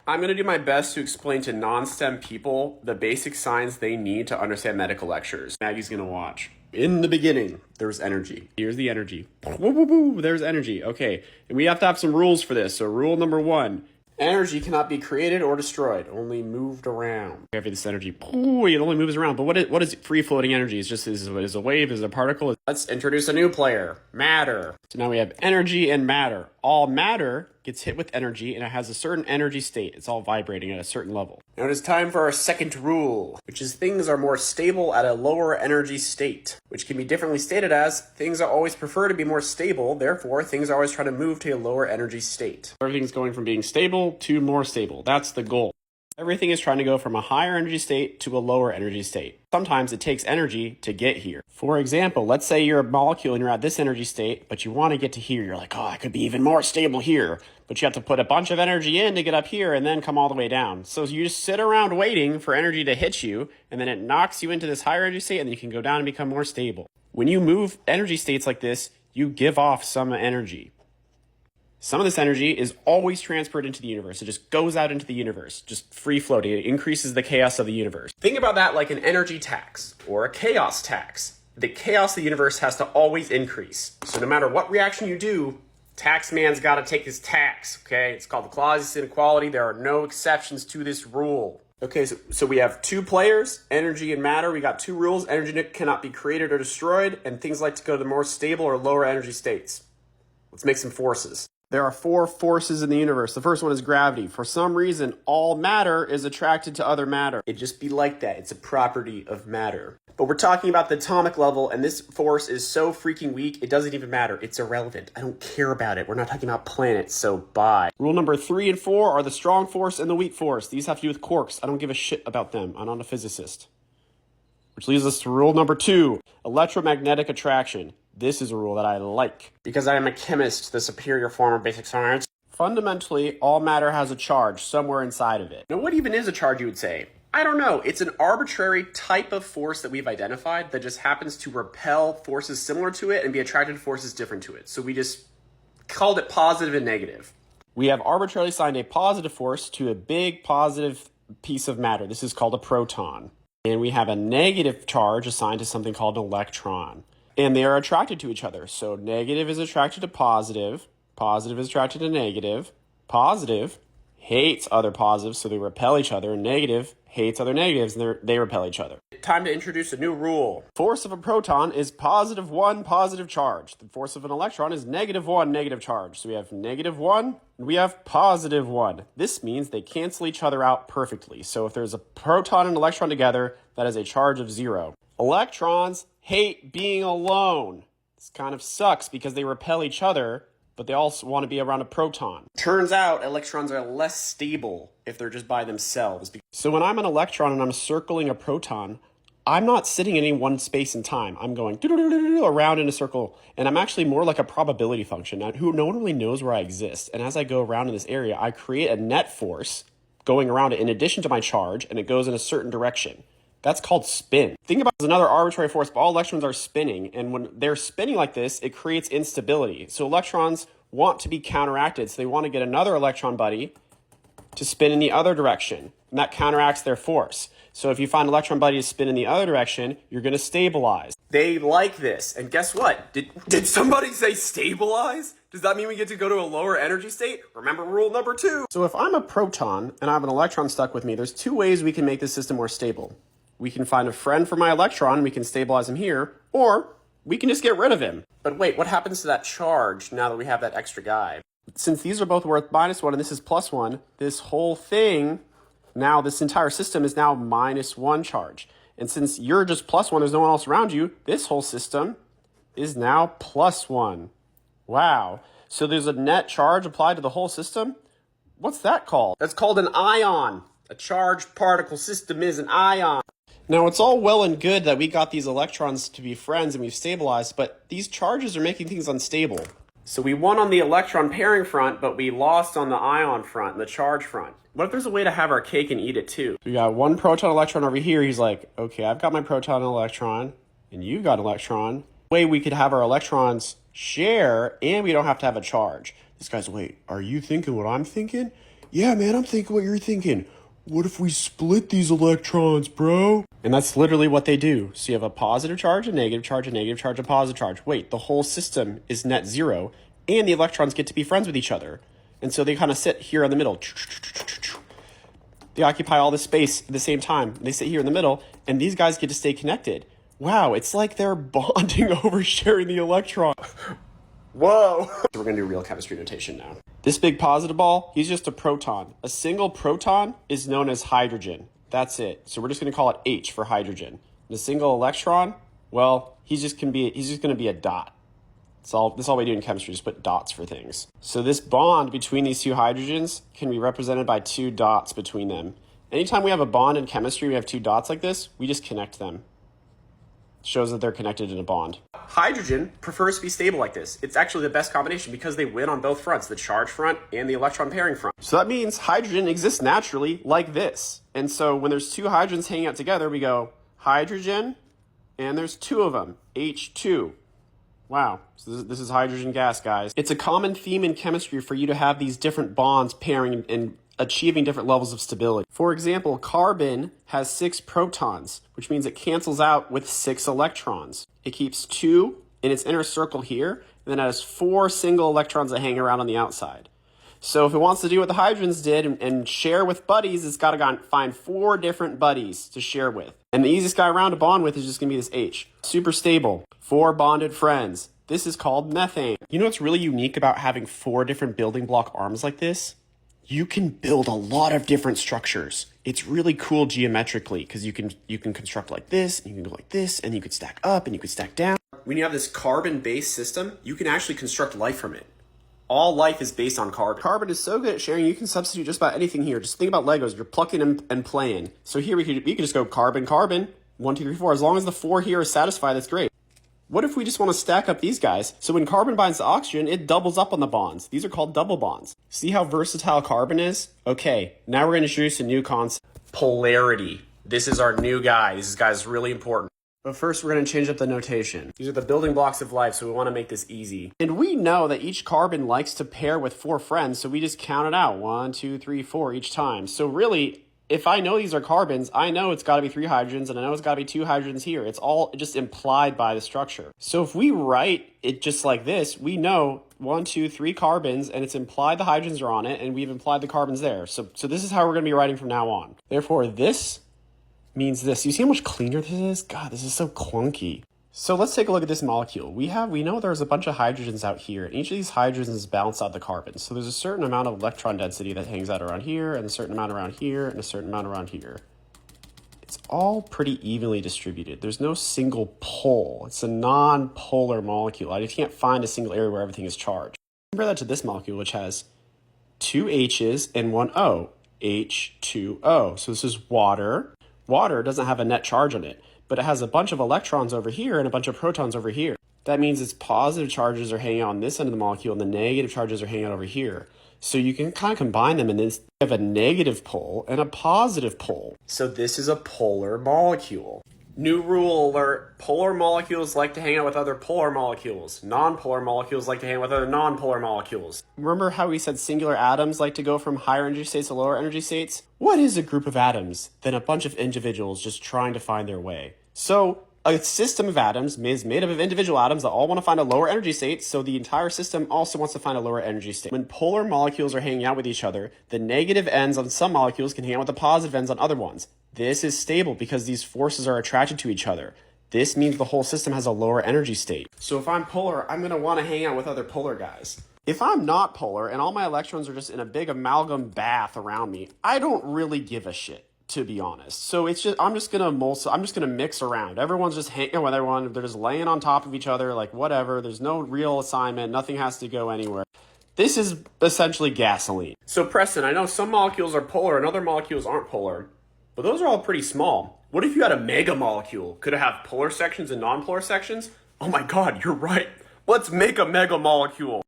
I'm going to do my best to explain to non-STEM people the basic science they need to understand medical lectures. Maggie's going to watch. In the beginning, there was energy. Here's the energy. Woo, woo, woo, there's energy. Okay, and we have to have some rules for this. So rule number 1, energy cannot be created or destroyed, only moved around. We have this energy, it only moves around. But what is free-floating energy? It's just is a wave, is a particle. Let's introduce a new player, matter. So now we have energy and matter. All matter gets hit with energy, and it has a certain energy state. It's all vibrating at a certain level. Now it is time for our second rule, which is things are more stable at a lower energy state, which can be differently stated as things are always prefer to be more stable, therefore things are always trying to move to a lower energy state. Everything's going from being stable to more stable. That's the goal. Everything is trying to go from a higher energy state to a lower energy state. Sometimes it takes energy to get here. For example, let's say you're a molecule and you're at this energy state, but you want to get to here. You're like, oh, I could be even more stable here. But you have to put a bunch of energy in to get up here and then come all the way down. So you just sit around waiting for energy to hit you, and then it knocks you into this higher energy state, and then you can go down and become more stable. When you move energy states like this, you give off some energy. Some of this energy is always transferred into the universe. It just goes out into the universe, just free floating. It increases the chaos of the universe. Think about that like an energy tax or a chaos tax. The chaos of the universe has to always increase. So no matter what reaction you do, tax man's got to take his tax, okay? It's called the Clausius inequality. There are no exceptions to this rule. Okay, so we have 2 players, energy and matter. We got 2 rules. Energy cannot be created or destroyed, and things like to go to the more stable or lower energy states. Let's make some forces. There are 4 forces in the universe. The first one is gravity. For some reason, all matter is attracted to other matter. It just be like that. It's a property of matter. But we're talking about the atomic level, and this force is so freaking weak, it doesn't even matter. It's irrelevant. I don't care about it. We're not talking about planets, so bye. Rule number 3 and 4 are the strong force and the weak force. These have to do with quarks. I don't give a shit about them. I'm not a physicist. Which leads us to rule number 2, electromagnetic attraction. This is a rule that I like because I am a chemist, the superior form of basic science. Fundamentally, all matter has a charge somewhere inside of it. Now, what even is a charge, you would say? I don't know. It's an arbitrary type of force that we've identified that just happens to repel forces similar to it and be attracted to forces different to it. So we just called it positive and negative. We have arbitrarily assigned a positive force to a big positive piece of matter. This is called a proton. And we have a negative charge assigned to something called an electron. And they are attracted to each other. So negative is attracted to positive. Positive is attracted to negative. Positive hates other positives, so they repel each other. Negative hates other negatives, and they repel each other. Time to introduce a new rule. Force of a proton is +1 positive charge. The force of an electron is -1 negative charge. So we have -1 and we have +1. This means they cancel each other out perfectly. So if there's a proton and electron together, that is a charge of 0. Electrons hate being alone. This kind of sucks because they repel each other, but they also want to be around a proton. Turns out electrons are less stable if they're just by themselves. So when I'm an electron and I'm circling a proton, I'm not sitting in any one space and time. I'm going around in a circle, and I'm actually more like a probability function. Now, no one really knows where I exist, and as I go around in this area, I create a net force going around it in addition to my charge, and it goes in a certain direction. That's called spin. Think about it as another arbitrary force, but all electrons are spinning, and when they're spinning like this, it creates instability. So electrons want to be counteracted, so they want to get another electron buddy to spin in the other direction, and that counteracts their force. So if you find electron buddy to spin in the other direction, you're going to stabilize. They like this, and guess what? Did somebody say stabilize? Does that mean we get to go to a lower energy state? Remember rule number 2. So if I'm a proton and I have an electron stuck with me, there's 2 ways we can make this system more stable. We can find a friend for my electron, we can stabilize him here, or we can just get rid of him. But wait, what happens to that charge now that we have that extra guy? Since these are both worth -1 and this is +1, this whole thing, now this entire system is now -1 charge. And since you're just +1, there's no one else around you, this whole system is now +1. Wow. So there's a net charge applied to the whole system? What's that called? That's called an ion. A charged particle system is an ion. Now, it's all well and good that we got these electrons to be friends and we've stabilized, but these charges are making things unstable. So we won on the electron pairing front, but we lost on the ion front, the charge front. What if there's a way to have our cake and eat it too? We got one proton electron over here. He's like, okay, I've got my proton and electron, and you've got an electron. Way we could have our electrons share, and we don't have to have a charge. This guy's, wait, are you thinking what I'm thinking? Yeah, man, I'm thinking what you're thinking. What if we split these electrons, bro? And that's literally what they do. So you have a positive charge, a negative charge, a negative charge, a positive charge. Wait, the whole system is net zero, and the electrons get to be friends with each other. And so they kind of sit here in the middle. They occupy all this space at the same time. They sit here in the middle, and these guys get to stay connected. Wow, it's like they're bonding over sharing the electron. Whoa. We're going to do real chemistry notation now. This big positive ball, he's just a proton. A single proton is known as hydrogen. That's it. So we're just going to call it H for hydrogen. And a single electron, well, he's just going to be a dot. That's all we do in chemistry, just put dots for things. So this bond between these two hydrogens can be represented by two dots between them. Anytime we have a bond in chemistry, we have two dots like this, we just connect them. Shows that they're connected in a bond. Hydrogen prefers to be stable like this. It's actually the best combination because they win on both fronts, the charge front and the electron pairing front. So that means hydrogen exists naturally like this. And so when there's two hydrogens hanging out together, we go hydrogen, and there's two of them, H2. Wow, so this is hydrogen gas, guys. It's a common theme in chemistry for you to have these different bonds pairing and achieving different levels of stability. For example, carbon has 6 protons, which means it cancels out with 6 electrons. It keeps 2 in its inner circle here, and then it has 4 single electrons that hang around on the outside. So if it wants to do what the hydrogens did and share with buddies, it's got to find 4 different buddies to share with. And the easiest guy around to bond with is just going to be this H. Super stable, 4 bonded friends. This is called methane. You know what's really unique about having 4 different building block arms like this? You can build a lot of different structures. It's really cool geometrically because you can construct like this, and you can go like this, and you could stack up, and you could stack down. When you have this carbon-based system, you can actually construct life from it. All life is based on carbon. Carbon is so good at sharing, you can substitute just about anything here. Just think about Legos. You're plucking and playing. So here we could just go carbon, carbon, 1, 2, 3, 4. As long as the 4 here is satisfied, that's great. What if we just want to stack up these guys? So when carbon binds to oxygen, it doubles up on the bonds. These are called double bonds. See how versatile carbon is? Okay, now we're going to introduce a new concept. Polarity. This is our new guy. This guy is really important. But first, we're going to change up the notation. These are the building blocks of life, so we want to make this easy. And we know that each carbon likes to pair with 4 friends, so we just count it out. 1, 2, 3, 4 each time. So really, if I know these are carbons, I know it's got to be 3 hydrogens, and I know it's got to be 2 hydrogens here. It's all just implied by the structure. So if we write it just like this, we know 1, 2, 3 carbons, and it's implied the hydrogens are on it, and we've implied the carbons there. So this is how we're going to be writing from now on. Therefore, this means this. You see how much cleaner this is? God, this is so clunky. So let's take a look at this molecule. We know there's a bunch of hydrogens out here, and each of these hydrogens balance out the carbons. So there's a certain amount of electron density that hangs out around here, and a certain amount around here, and a certain amount around here. It's all pretty evenly distributed. There's no single pole. It's a non-polar molecule. I just can't find a single area where everything is charged. Compare that to this molecule, which has 2 H's and 1 O. H2O. So this is water. Water doesn't have a net charge on it, but it has a bunch of electrons over here and a bunch of protons over here. That means its positive charges are hanging out on this end of the molecule and the negative charges are hanging out over here. So you can kind of combine them and then you have a negative pole and a positive pole. So this is a polar molecule. New rule alert, polar molecules like to hang out with other polar molecules. Non-polar molecules like to hang out with other non-polar molecules. Remember how we said singular atoms like to go from higher energy states to lower energy states? What is a group of atoms than a bunch of individuals just trying to find their way? So a system of atoms is made up of individual atoms that all want to find a lower energy state, so the entire system also wants to find a lower energy state. When polar molecules are hanging out with each other, the negative ends on some molecules can hang out with the positive ends on other ones. This is stable because these forces are attracted to each other. This means the whole system has a lower energy state. So if I'm polar, I'm going to want to hang out with other polar guys. If I'm not polar and all my electrons are just in a big amalgam bath around me, I don't really give a shit, to be honest. So I'm just gonna mix around. Everyone's just hanging with everyone. They're just laying on top of each other, like whatever. There's no real assignment. Nothing has to go anywhere. This is essentially gasoline. So Preston, I know some molecules are polar and other molecules aren't polar, but those are all pretty small. What if you had a mega molecule? Could it have polar sections and non-polar sections? Oh my God, you're right. Let's make a mega molecule.